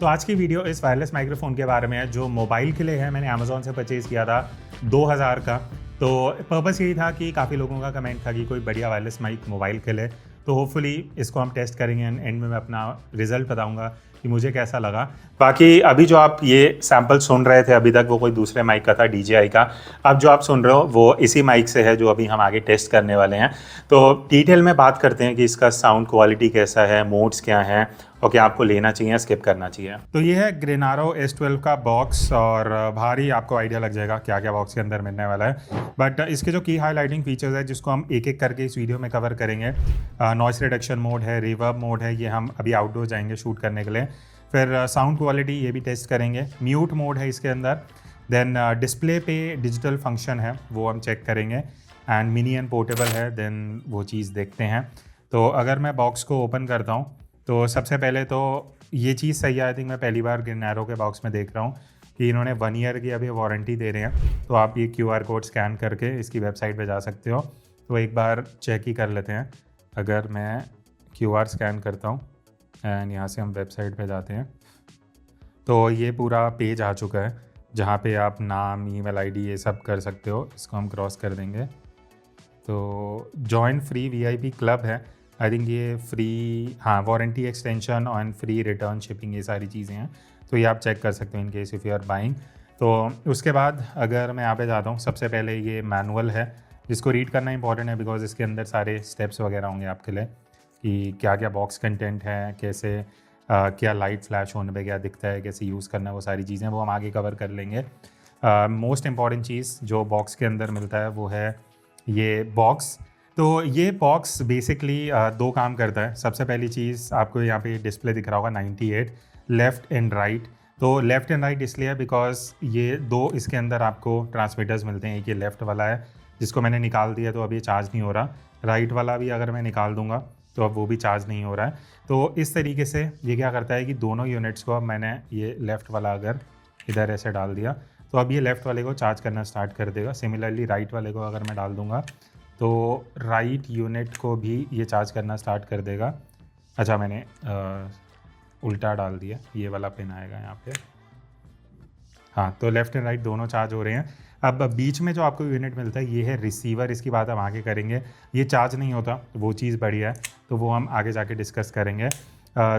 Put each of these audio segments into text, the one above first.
तो आज की वीडियो इस वायरलेस माइक्रोफोन के बारे में है जो मोबाइल के लिए है। मैंने अमेज़ॉन से परचेज़ किया था 2000 का। तो पर्पस यही था कि काफ़ी लोगों का कमेंट था कि कोई बढ़िया वायरलेस माइक मोबाइल के लिए, तो होपफुली इसको हम टेस्ट करेंगे एंड एंड में मैं अपना रिज़ल्ट बताऊंगा कि मुझे कैसा लगा। बाकी अभी जो आप ये सैम्पल सुन रहे थे अभी तक वो कोई दूसरे माइक का था, DJI का। अब जो आप सुन रहे हो वो इसी माइक से है जो अभी हम आगे टेस्ट करने वाले हैं। तो डिटेल में बात करते हैं कि इसका साउंड क्वालिटी कैसा है, मोड्स क्या हैं और क्या आपको लेना चाहिए, स्किप करना चाहिए। तो ये है ग्रेनारो S12 का बॉक्स और बाहर ही आपको आइडिया लग जाएगा क्या क्या बॉक्स के अंदर मिलने वाला है। बट इसके जो की हाईलाइटिंग फीचर्स है जिसको हम एक एक करके इस वीडियो में कवर करेंगे। नॉइस रिडक्शन मोड है, रिवर्ब मोड है, ये हम अभी आउटडोर जाएंगे शूट करने के लिए। फिर साउंड क्वालिटी ये भी टेस्ट करेंगे। म्यूट मोड है इसके अंदर। देन डिस्प्ले पे डिजिटल फंक्शन है वो हम चेक करेंगे। एंड मिनी एंड पोर्टेबल है, देन वो चीज़ देखते हैं। तो अगर मैं बॉक्स को ओपन करता हूँ तो सबसे पहले तो ये चीज़ सही है। आई थिंक मैं पहली बार ग्रेनारो के बॉक्स में देख रहा हूँ कि इन्होंने 1 ईयर की अभी वारंटी दे रहे हैं। तो आप ये QR कोड स्कैन करके इसकी वेबसाइट पे जा सकते हो। तो एक बार चेक ही कर लेते हैं। अगर मैं QR स्कैन करता हूँ एंड यहाँ से हम वेबसाइट पे जाते हैं तो ये पूरा पेज आ चुका है जहाँ पे आप नाम, ईमेल आईडी ये सब कर सकते हो। इसको हम क्रॉस कर देंगे तो जॉइन फ्री VIP क्लब है। आई थिंक ये फ्री, हाँ, वारंटी एक्सटेंशन और फ्री रिटर्न शिपिंग ये सारी चीज़ें हैं। तो ये आप चेक कर सकते हो in case if you are buying. तो उसके बाद अगर मैं यहाँ पे जाता हूँ, सबसे पहले ये मैनुअल है जिसको रीड करना इंपॉर्टेंट है बिकॉज इसके अंदर सारे स्टेप्स वगैरह होंगे आपके लिए कि क्या क्या बॉक्स कंटेंट है, कैसे क्या लाइट फ्लैश होने पे क्या दिखता है, कैसे यूज़ करना है, वो सारी चीज़ें वो हम आगे कवर कर लेंगे। मोस्ट इम्पॉर्टेंट चीज़ जो बॉक्स के अंदर मिलता है वो है ये बॉक्स। तो ये बॉक्स बेसिकली 2 काम करता है। सबसे पहली चीज़ आपको यहाँ पे डिस्प्ले दिख रहा होगा 98 लेफ़्ट एंड राइट। तो लेफ़्ट एंड राइट इसलिए है बिकॉज ये 2 इसके अंदर आपको ट्रांसमीटर्स मिलते हैं। एक ये लेफ़्ट वाला है जिसको मैंने निकाल दिया तो अभी चार्ज नहीं हो रहा। राइट वाला भी अगर मैं निकाल दूंगा तो अब वो भी चार्ज नहीं हो रहा है। तो इस तरीके से ये क्या करता है कि दोनों यूनिट्स को अब मैंने ये लेफ़्ट वाला अगर इधर ऐसे डाल दिया तो अब ये लेफ़्ट वाले को चार्ज करना स्टार्ट कर देगा। सिमिलरली राइट वाले को अगर मैं डाल दूंगा तो राइट यूनिट को भी ये चार्ज करना स्टार्ट कर देगा। अच्छा, मैंने उल्टा डाल दिया, ये वाला पिन आएगा यहाँ पे। हाँ, तो लेफ़्ट एंड राइट दोनों चार्ज हो रहे हैं। अब बीच में जो आपको यूनिट मिलता है ये है रिसीवर। इसकी बात हम आगे करेंगे। ये चार्ज नहीं होता, वो चीज़ बढ़िया है, तो वो हम आगे जाके डिस्कस करेंगे।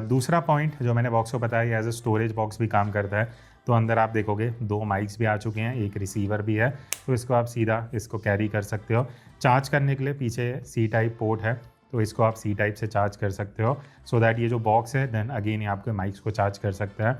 दूसरा पॉइंट जो मैंने बॉक्स को बताया ये एज ए स्टोरेज बॉक्स भी काम करता है। तो अंदर आप देखोगे 2 माइक्स भी आ चुके हैं, एक रिसीवर भी है। तो इसको आप सीधा इसको कैरी कर सकते हो। चार्ज करने के लिए पीछे C टाइप पोर्ट है, तो इसको आप C टाइप से चार्ज कर सकते हो सो दैट ये जो बॉक्स है देन अगेन ये आपके माइक्स को चार्ज कर सकता है।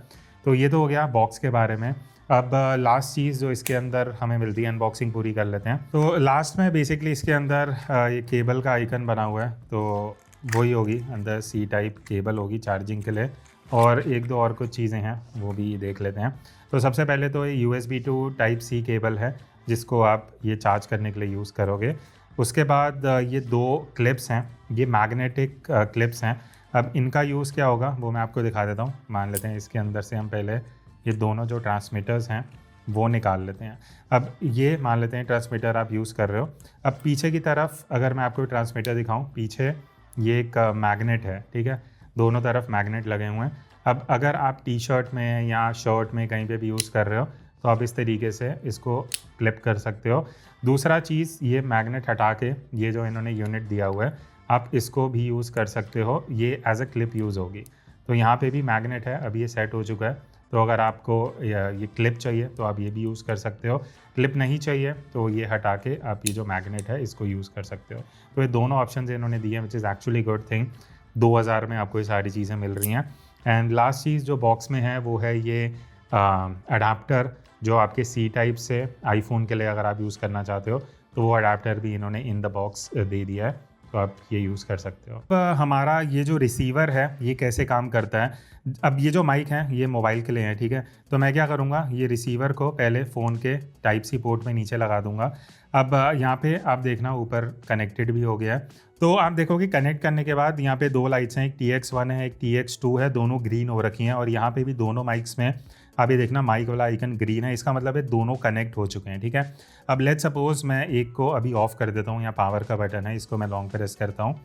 तो ये तो हो गया बॉक्स के बारे में। अब लास्ट चीज़ जो इसके अंदर हमें मिलती है, अनबॉक्सिंग पूरी कर लेते हैं। तो लास्ट में बेसिकली इसके अंदर ये केबल का आइकन बना हुआ है, तो वही होगी अंदर C टाइप केबल होगी चार्जिंग के लिए। और एक दो और कुछ चीज़ें हैं वो भी देख लेते हैं। तो सबसे पहले तो ये USB to Type-C केबल है जिसको आप ये चार्ज करने के लिए यूज़ करोगे। उसके बाद ये 2 क्लिप्स हैं, ये मैग्नेटिक क्लिप्स हैं। अब इनका यूज़ क्या होगा वो मैं आपको दिखा देता हूँ। मान लेते हैं इसके अंदर से हम पहले ये दोनों जो ट्रांसमीटर्स हैं वो निकाल लेते हैं। अब ये मान लेते हैं ट्रांसमीटर आप यूज़ कर रहे हो। अब पीछे की तरफ अगर मैं आपको ट्रांसमीटर दिखाऊं, पीछे ये एक मैग्नेट है, ठीक है, दोनों तरफ मैग्नेट लगे हुए हैं। अब अगर आप T-शर्ट में या शर्ट में कहीं पे भी यूज़ कर रहे हो तो आप इस तरीके से इसको क्लिप कर सकते हो। दूसरा चीज़, ये मैग्नेट हटा के ये जो इन्होंने यूनिट दिया हुआ है आप इसको भी यूज़ कर सकते हो, ये एज अ क्लिप यूज़ होगी। तो यहाँ पे भी मैग्नेट है, अभी ये सेट हो चुका है। तो अगर आपको ये क्लिप चाहिए तो आप ये भी यूज़ कर सकते हो। क्लिप नहीं चाहिए तो ये हटा के आप ये जो मैग्नेट है इसको यूज़ कर सकते हो। तो ये दोनों ऑप्शन इन्होंने दिए हैं which is actually good thing. 2000 में आपको ये सारी चीज़ें मिल रही हैं। एंड लास्ट चीज़ जो बॉक्स में है वो है ये अडाप्टर जो आपके C टाइप से आईफोन के लिए अगर आप यूज़ करना चाहते हो तो वो अडाप्टर भी इन्होंने इन द बॉक्स दे दिया है, तो आप ये यूज़ कर सकते हो। अब हमारा ये जो रिसीवर है ये कैसे काम करता है। अब ये जो माइक है ये मोबाइल के लिए है, ठीक है। तो मैं क्या करूँगा, ये रिसीवर को पहले फ़ोन के Type-C पोर्ट में नीचे लगा दूंगा। अब यहाँ पे आप देखना ऊपर कनेक्टेड भी हो गया है। तो आप देखोगे कनेक्ट करने के बाद यहाँ पे 2 लाइट्स हैं, एक TX1 है, एक TX2 है, दोनों ग्रीन हो रखी हैं। और यहाँ पे भी दोनों माइक्स में आप ये देखना माइक वाला आइकन ग्रीन है, इसका मतलब है दोनों कनेक्ट हो चुके हैं, ठीक है। अब लेट्स सपोज मैं एक को अभी ऑफ़ कर देता हूँ, यहाँ पावर का बटन है, इसको मैं लॉन्ग प्रेस करता हूँ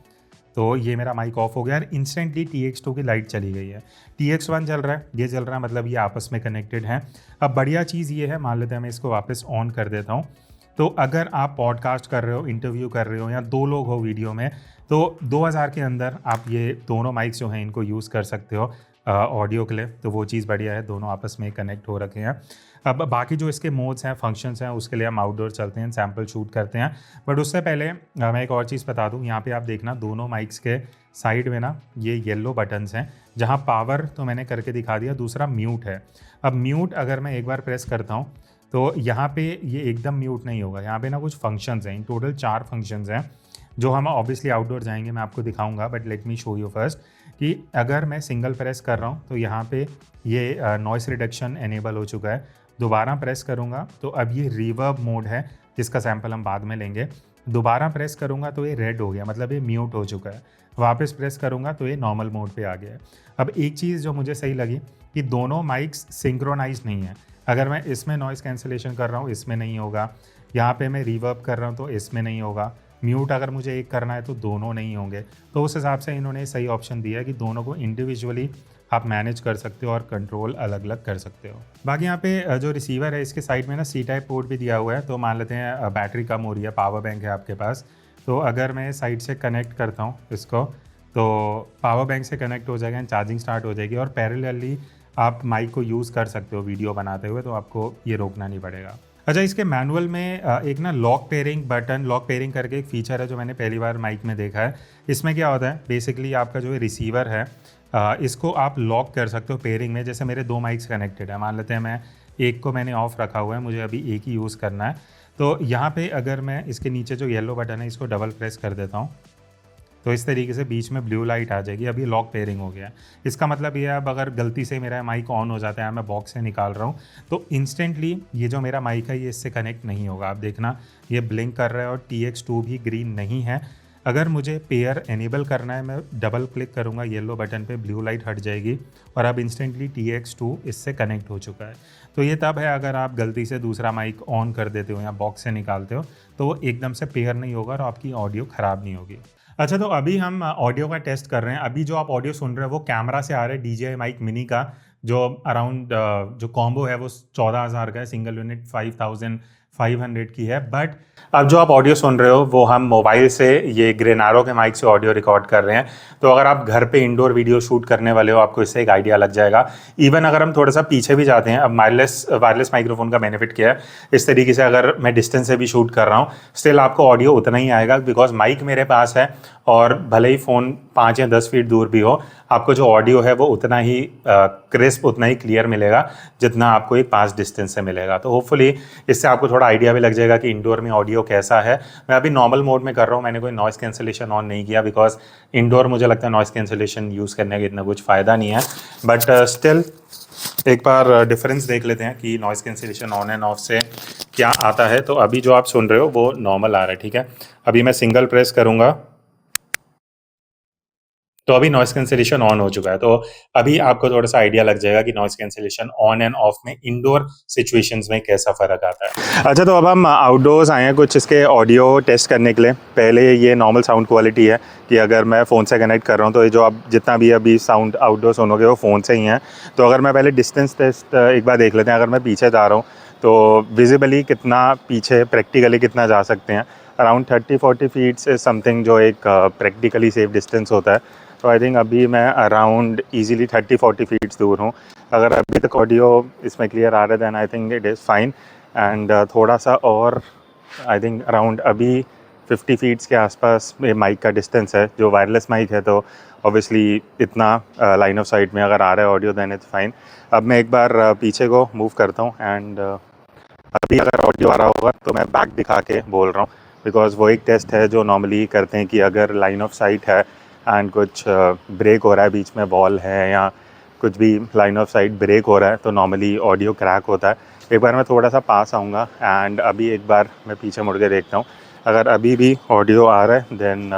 तो ये मेरा माइक ऑफ हो गया और इंस्टेंटली TX2 की लाइट चली गई है। TX1 चल रहा है, ये चल रहा है, मतलब ये आपस में कनेक्टेड हैं। अब बढ़िया चीज़ ये है, मान लेते हैं मैं इसको वापस ऑन कर देता हूँ। तो अगर आप पॉडकास्ट कर रहे हो, इंटरव्यू कर रहे हो या 2 लोग हो वीडियो में, तो 2000 के अंदर आप ये दोनों माइक्स जो हैं इनको यूज़ कर सकते हो ऑडियो के लिए। तो वो चीज़ बढ़िया है, दोनों आपस में कनेक्ट हो रखे हैं। अब बाकी जो इसके मोड्स हैं, फंक्शंस हैं, उसके लिए हम आउटडोर चलते हैं, सैम्पल शूट करते हैं। बट उससे पहले मैं एक और चीज़ बता दूँ, यहाँ पे आप देखना दोनों माइक्स के साइड में ना ये येलो बटन्स हैं, जहाँ पावर तो मैंने करके दिखा दिया, दूसरा म्यूट है। अब म्यूट अगर मैं एक बार प्रेस करता हूँ तो यहाँ पे ये एकदम म्यूट नहीं होगा, यहाँ पे ना कुछ फंक्शंस हैं, इन टोटल 4 फंक्शंस हैं जो हम ऑब्वियसली आउटडोर जाएंगे मैं आपको दिखाऊंगा, but let me show you first कि अगर मैं सिंगल प्रेस कर रहा हूँ तो यहाँ पे ये नॉइस रिडक्शन एनेबल हो चुका है। दोबारा प्रेस करूँगा तो अब ये रिवर्ब मोड है, जिसका सैंपल हम बाद में लेंगे। दोबारा प्रेस करूँगा तो ये रेड हो गया, मतलब ये म्यूट हो चुका है। वापस प्रेस करूँगा तो ये नॉर्मल मोड पे आ गया है। अब एक चीज़ जो मुझे सही लगी कि दोनों माइक्स सिंक्रोनाइज नहीं है। अगर मैं इसमें नॉइज़ कैंसिलेशन कर रहा हूँ इसमें नहीं होगा, यहाँ पे मैं रिवर्ब कर रहा हूँ तो इसमें नहीं होगा, म्यूट अगर मुझे एक करना है तो दोनों नहीं होंगे। तो उस हिसाब से इन्होंने सही ऑप्शन दिया है कि दोनों को इंडिविजुअली आप मैनेज कर सकते हो और कंट्रोल अलग अलग कर सकते हो। बाकी यहाँ पे जो रिसीवर है इसके साइड में ना C टाइप पोर्ट भी दिया हुआ है। तो मान लेते हैं बैटरी कम हो रही है, पावर बैंक है आपके पास, तो अगर मैं साइड से कनेक्ट करता हूँ इसको तो पावर बैंक से कनेक्ट हो जाएगा एंड चार्जिंग स्टार्ट हो जाएगी और पैरेलली आप माइक को यूज़ कर सकते हो वीडियो बनाते हुए, तो आपको ये रोकना नहीं पड़ेगा। अच्छा, इसके मैनुअल में एक ना lock pairing button, lock pairing करके एक फ़ीचर है जो मैंने पहली बार माइक में देखा है। इसमें क्या होता है, बेसिकली आपका जो रिसीवर है इसको आप लॉक कर सकते हो पेयरिंग में। जैसे मेरे 2 माइक्स कनेक्टेड है, मान लेते हैं मैं एक को मैंने ऑफ रखा हुआ है, मुझे अभी एक ही यूज़ करना है। तो यहाँ पे अगर मैं इसके नीचे जो येलो बटन है इसको डबल प्रेस कर देता हूँ तो इस तरीके से बीच में ब्लू लाइट आ जाएगी। अभी लॉक पेयरिंग हो गया। इसका मतलब ये है अब अगर गलती से मेरा माइक ऑन हो जाता है, मैं बॉक्स से निकाल रहा हूँ, तो इंस्टेंटली ये जो मेरा माइक है ये इससे कनेक्ट नहीं होगा। आप देखना ये ब्लिंक कर रहा है और TX2 भी ग्रीन नहीं है। अगर मुझे पेयर एनेबल करना है, मैं डबल क्लिक करूँगा येलो बटन पे, ब्लू लाइट हट जाएगी और अब इंस्टेंटली TX2 इससे कनेक्ट हो चुका है। तो ये तब है अगर आप गलती से दूसरा माइक ऑन कर देते हो या बॉक्स से निकालते हो तो वो एकदम से पेयर नहीं होगा और आपकी ऑडियो ख़राब नहीं होगी। अच्छा, तो अभी हम ऑडियो का टेस्ट कर रहे हैं। अभी जो आप ऑडियो सुन रहे हो वो कैमरा से आ रहा है DJI माइक मिनी का, जो अराउंड जो कॉम्बो है वो 14,000 का है, सिंगल यूनिट 5,500 की है। बट अब जो आप ऑडियो सुन रहे हो वो हम मोबाइल से ये ग्रेनारो के माइक से ऑडियो रिकॉर्ड कर रहे हैं। तो अगर आप घर पे इंडोर वीडियो शूट करने वाले हो आपको इससे एक आइडिया लग जाएगा। इवन अगर हम थोड़ा सा पीछे भी जाते हैं, अब वायरलेस माइक्रोफोन का बेनिफिट क्या है, इस तरीके से अगर मैं डिस्टेंस से भी शूट कर रहा हूँ स्टिल आपको ऑडियो उतना ही आएगा, बिकॉज माइक मेरे पास है और भले ही फ़ोन 5 या 10 फीट दूर भी हो, आपको जो ऑडियो है वो उतना ही क्रिस्प, उतना ही क्लियर मिलेगा जितना आपको एक पास डिस्टेंस से मिलेगा। तो होपफुली इससे आपको थोड़ा आइडिया भी लग जाएगा कि इंडोर में ऑडियो कैसा है। मैं अभी नॉर्मल मोड में कर रहा हूँ, मैंने कोई नॉइस कैंसिलेशन ऑन नहीं किया, बिकॉज इंडोर मुझे लगता है नॉइस कैंसिलेशन यूज़ करने का इतना कुछ फ़ायदा नहीं है। बट स्टिल एक बार डिफरेंस देख लेते हैं कि noise cancellation on end of से क्या आता है। तो अभी जो आप सुन रहे हो वो नॉर्मल आ रहा है, ठीक है। अभी मैं सिंगल प्रेस करूँगा तो अभी नॉइस कैंसिलेशन ऑन हो चुका है। तो अभी आपको थोड़ा सा आइडिया लग जाएगा कि noise cancellation on end of में इंडोर सिचुएशंस में कैसा फ़र्क आता है। अच्छा, तो अब हम आउटडोर्स आए हैं कुछ इसके ऑडियो टेस्ट करने के लिए। पहले ये नॉर्मल साउंड क्वालिटी है कि अगर मैं फ़ोन से कनेक्ट कर रहा हूँ तो ये जो आप जितना भी अभी साउंड आउटडोर सुनोगे वो फ़ोन से ही है। तो अगर मैं पहले डिस्टेंस टेस्ट एक बार देख लेते हैं। अगर मैं पीछे जा रहा हूँ तो विजिबली कितना पीछे, प्रैक्टिकली कितना जा सकते हैं, अराउंड 30-40 फीट से समथिंग जो एक प्रैक्टिकली सेफ डिस्टेंस होता है। तो आई थिंक अभी मैं अराउंड ईजिली 30-40 फीट्स दूर हूँ। अगर अभी तक ऑडियो इसमें क्लियर आ रहा है then I think it is fine. And थोड़ा सा और आई थिंक अराउंड अभी 50 फीट्स के आसपास ये माइक का डिस्टेंस है। जो वायरलेस माइक है तो ऑब्वियसली इतना लाइन ऑफ साइट में अगर आ रहा है ऑडियो दैन इट्स फाइन। अब मैं एक बार पीछे को मूव करता हूँ एंड अभी अगर ऑडियो आ रहा होगा तो मैं बैक दिखा के बोल रहा हूँ, बिकॉज़ वो एक टेस्ट है जो नॉर्मली करते हैं कि अगर लाइन ऑफ साइट है एंड कुछ ब्रेक हो रहा है, बीच में वॉल है या कुछ भी लाइन ऑफ साइट ब्रेक हो रहा है तो नॉर्मली ऑडियो क्रैक होता है। एक बार मैं थोड़ा सा पास आऊँगा एंड अभी एक बार मैं पीछे मुड़ के देखता हूँ। अगर अभी भी ऑडियो आ रहा है दैन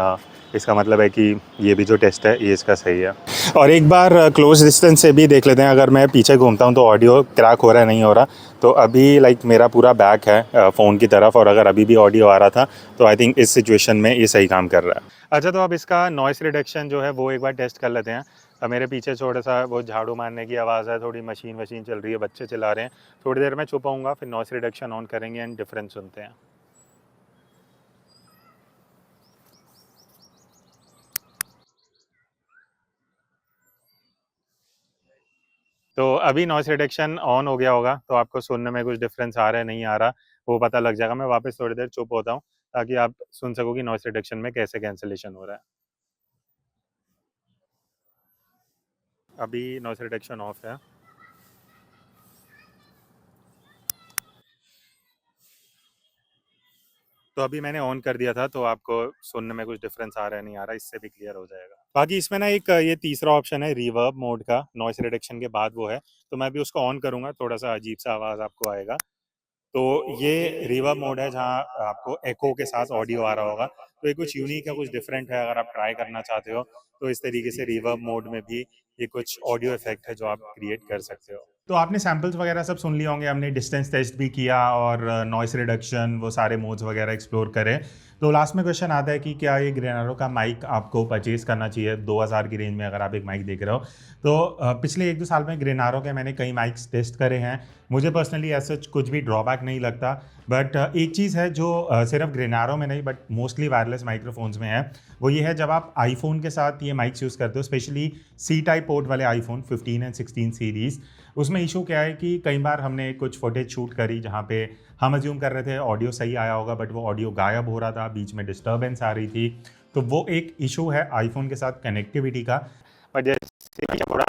इसका मतलब है कि ये भी जो टेस्ट है ये इसका सही है। और एक बार क्लोज डिस्टेंस से भी देख लेते हैं, अगर मैं पीछे घूमता हूँ तो ऑडियो क्रैक हो रहा है नहीं हो रहा। तो अभी लाइक मेरा पूरा बैक है फ़ोन की तरफ, और अगर अभी भी ऑडियो आ रहा था तो आई थिंक इस सिचुएशन में ये सही काम कर रहा है। अच्छा, तो अब इसका नॉइस रिडक्शन जो है वो एक बार टेस्ट कर लेते हैं। मेरे पीछे थोड़ा सा वो झाड़ू मारने की आवाज़ है, थोड़ी मशीन वशीन चल रही है, बच्चे चिल्ला रहे हैं। थोड़ी देर में चुप होऊंगा, फिर नॉइस रिडक्शन ऑन करेंगे एंड डिफरेंस सुनते हैं। तो अभी नॉइस रिडक्शन ऑन हो गया होगा, तो आपको सुनने में कुछ डिफरेंस आ रहा है नहीं आ रहा वो पता लग जाएगा। मैं वापस थोड़ी देर चुप होता हूँ ताकि आप सुन सको कि नॉइस रिडक्शन में कैसे कैंसिलेशन हो रहा है। अभी नॉइस रिडक्शन ऑफ है। तो अभी मैंने ऑन कर दिया था, तो आपको सुनने में कुछ डिफरेंस आ रहा है नहीं आ रहा, इससे भी क्लियर हो जाएगा। बाकी इसमें ना एक ये तीसरा ऑप्शन है रिवर्ब मोड का, नॉइस रिडक्शन के बाद वो है। तो मैं भी उसको ऑन करूंगा, थोड़ा सा अजीब सा आवाज़ आपको आएगा। तो ये रिवर्ब मोड है जहाँ आपको एको के साथ ऑडियो आ रहा होगा। तो ये कुछ यूनिक है, कुछ डिफरेंट है। अगर आप ट्राई करना चाहते हो तो इस तरीके से रिवर्ब मोड में भी ये कुछ ऑडियो इफेक्ट है जो आप क्रिएट कर सकते हो। तो आपने सैम्पल्स वगैरह सब सुन लिए होंगे, हमने डिस्टेंस टेस्ट भी किया और नॉइस रिडक्शन वो सारे मोड्स वगैरह एक्सप्लोर करें। तो लास्ट में क्वेश्चन आता है कि क्या ये ग्रेनारो का माइक आपको परचेज करना चाहिए 2000 की रेंज में, अगर आप एक माइक देख रहे हो। तो पिछले 1-2 साल में ग्रेनारो के मैंने कई माइक्स टेस्ट करे हैं। मुझे पर्सनली ऐसा कुछ भी ड्रॉबैक नहीं लगता। बट एक चीज़ है जो सिर्फ ग्रेनारो में नहीं बट मोस्टली वायरलेस माइक्रोफोन्स में है, वो ये है जब आप आईफोन के साथ ये माइक्स यूज़ करते हो, स्पेशली सी टाइप पोर्ट वाले आईफोन 15 एंड 16 सीरीज़। उसमें इशू क्या है कि कई बार हमने कुछ फुटेज शूट करी जहाँ पे हम अज्यूम कर रहे थे ऑडियो सही आया होगा, बट वो ऑडियो गायब हो रहा था, बीच में डिस्टर्बेंस आ रही थी। तो वो एक इशू है आईफोन के साथ कनेक्टिविटी का। बट जैसे थोड़ा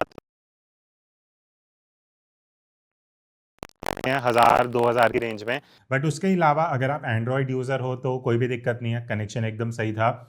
1000-2000 की रेंज में। बट उसके अलावा अगर आप एंड्रॉयड यूज़र हो तो कोई भी दिक्कत नहीं है, कनेक्शन एकदम सही था।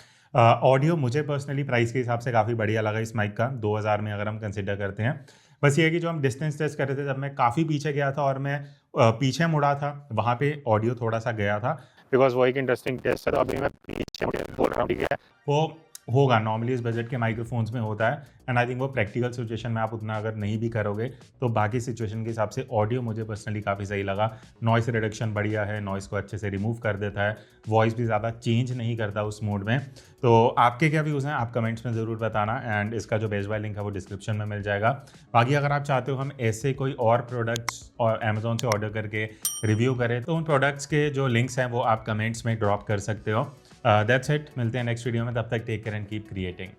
ऑडियो मुझे पर्सनली प्राइस के हिसाब से काफ़ी बढ़िया लगा इस माइक का, 2000 में अगर हम कंसिडर करते हैं। बस ये है कि जो हम डिस्टेंस टेस्ट कर रहे थे, जब मैं काफ़ी पीछे गया था और मैं पीछे मुड़ा था, वहाँ पे ऑडियो थोड़ा सा गया था। बिकॉज वो एक इंटरेस्टिंग टेस्ट है। तो अभी मैं पीछे मुड़े बोल रहा हूँ, ठीक है, वो होगा नॉर्मली इस बजट के माइक्रोफोन्स में होता है। एंड आई थिंक वो प्रैक्टिकल सिचुएशन में आप उतना अगर नहीं भी करोगे तो बाकी सिचुएशन के हिसाब से ऑडियो मुझे पर्सनली काफ़ी सही लगा। नॉइस रिडक्शन बढ़िया है, नॉइस को अच्छे से रिमूव कर देता है, वॉइस भी ज़्यादा चेंज नहीं करता उस मोड में। तो आपके क्या व्यूज़ हैं, आप कमेंट्स में ज़रूर बताना। एंड इसका जो बेस्ट बाय लिंक है वो डिस्क्रिप्शन में मिल जाएगा। बाकी अगर आप चाहते हो हम ऐसे कोई और प्रोडक्ट्स और अमेजोन से ऑर्डर करके रिव्यू करें, तो उन प्रोडक्ट्स के जो लिंक्स हैं वो आप कमेंट्स में ड्रॉप कर सकते हो। दैट्स इट, मिलते हैं नेक्स्ट वीडियो में, तब तक take care and keep creating.